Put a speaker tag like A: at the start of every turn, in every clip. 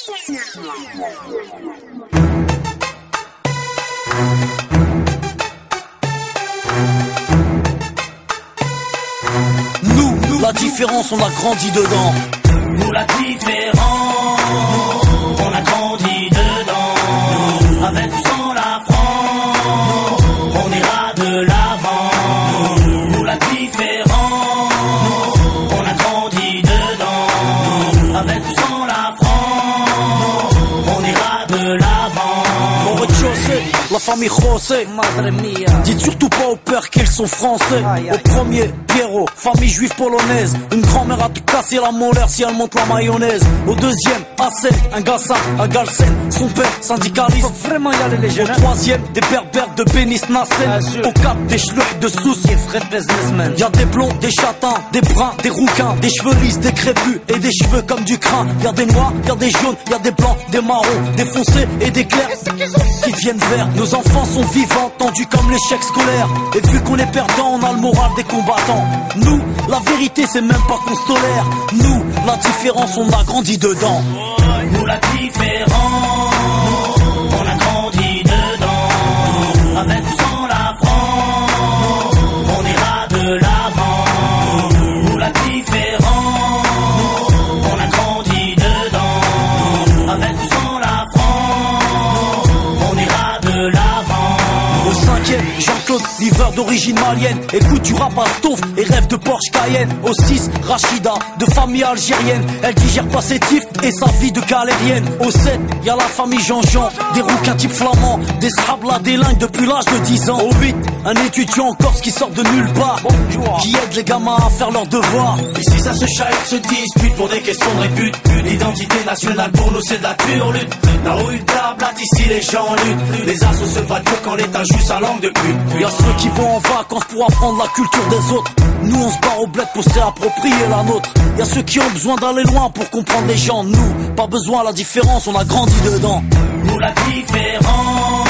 A: Nous, la différence, on a grandi dedans.
B: Nous, la différence, on a grandi dedans. Avec ou sans la France, on ira de l'avant. Nous, la différence, on a grandi dedans. Avec ou sans la France, on ira de l'avant.
A: Au rez-de-chaussée, la famille José, madre mia. Dites surtout pas au père qu'ils sont français. Au premier, Pierrot, famille juive polonaise. Une grand-mère a pu casser la molaire si elle monte la mayonnaise. Au deuxième, Hassen, un Gassan, un Galsen. Son père, syndicaliste. Faut vraiment y aller les jeunes. Au troisième, des berbères de Bénis Nassen. Au quatre, des schlucks de Sousse. Y'a des blonds, des châtains, des bruns, des rouquins, des cheveux lisses, des crépus et des cheveux comme du crin. Y'a des noirs, y'a des jaunes, y'a des blancs, des marrons, des foncés et des clairs qui deviennent verts. Nos enfants sont vivants, tendus comme l'échec scolaire. Et vu qu'on est perdant, on a le moral des combattants. Nous, la vérité c'est même pas qu'on se tolère. Nous, la différence, on a grandi dedans.
B: Nous, la différence, on a grandi dedans. Avec ou sans la France, on ira de l'avant. Nous, la différence, on a grandi dedans. Avec ou sans la France, on ira de l'avant.
A: Au cinquième, Jean-Claude, livreur d'origine malienne. Écoute du rap à Stouff et rêve de Porsche Cayenne. Au 6, Rachida, de famille algérienne. Elle digère pas ses tifs et sa vie de galérienne. Au 7, y'a la famille Jean-Jean, des rouquins type flamands, des scrablas, des lingues depuis l'âge de 10 ans. Au 8, un étudiant en Corse qui sort de nulle part, qui aide les gamins à faire leurs devoirs.
B: Ici ça se chahute, se dispute pour des questions de répute. L'identité nationale pour nous c'est de la pure lutte. La rue blablatte, ici les gens luttent. Les assos se battent quand l'État joue sa langue de pute.
A: Y'a ceux qui vont en vacances pour apprendre la culture des autres. Nous on se barre au bled pour se réapproprier la nôtre. Y'a ceux qui ont besoin d'aller loin pour comprendre les gens. Nous, pas besoin, la différence, on a grandi dedans.
B: Nous, la différence,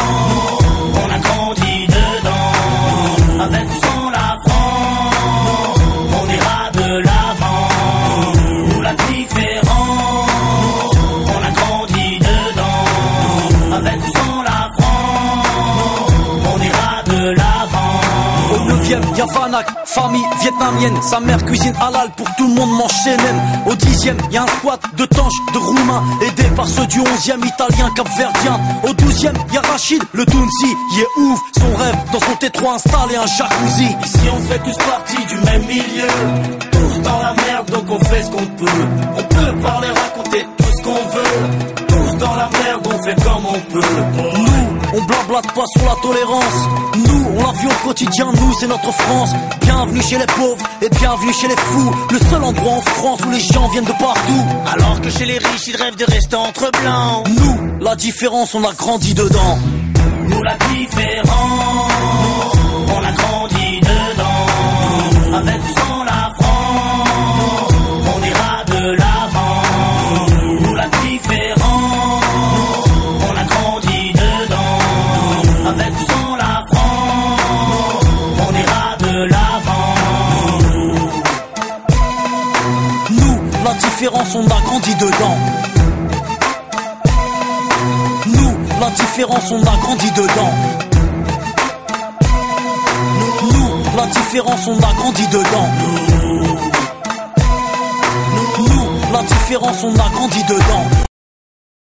B: on a grandi dedans. Avec ou sans la France, on ira de l'avant. Nous, la différence, on a grandi dedans. Avec ou sans la France, on ira de l'avant.
A: Au 9e, y'a Vanak, famille vietnamienne. Sa mère cuisine halal pour tout le monde mange CNN. Au 10e, y'a un squat de tanches, de roumains, aidé par ceux du 11e, italien, capverdien. Au 12e, y'a Rachid, le Tounsi, il est ouf. Son rêve, dans son T3 installé un jacuzzi.
B: Ici on fait tous partie du même milieu. Tous dans la merde, donc on fait ce qu'on peut. On peut parler, raconter tout ce qu'on veut. Tous dans la merde, on fait comme on peut.
A: Nous, on blablate pas sur la tolérance. Nous, on la vit au quotidien, nous, c'est notre France. Bienvenue chez les pauvres et bienvenue chez les fous. Le seul endroit en France où les gens viennent de partout.
B: Alors que chez les riches, ils rêvent de rester entre blancs.
A: Nous, la différence, on a grandi dedans.
B: Nous, la différence, on a grandi dedans. Avec ou sans la France, on ira de l'avant. Nous, la différence, on a grandi dedans. Avec ou sans la France, on ira de l'avant.
A: Nous, la différence, on a grandi dedans. Nous, la différence, on a grandi dedans. Nous, la différence, on a grandi dedans. Nous, la différence, on a grandi dedans.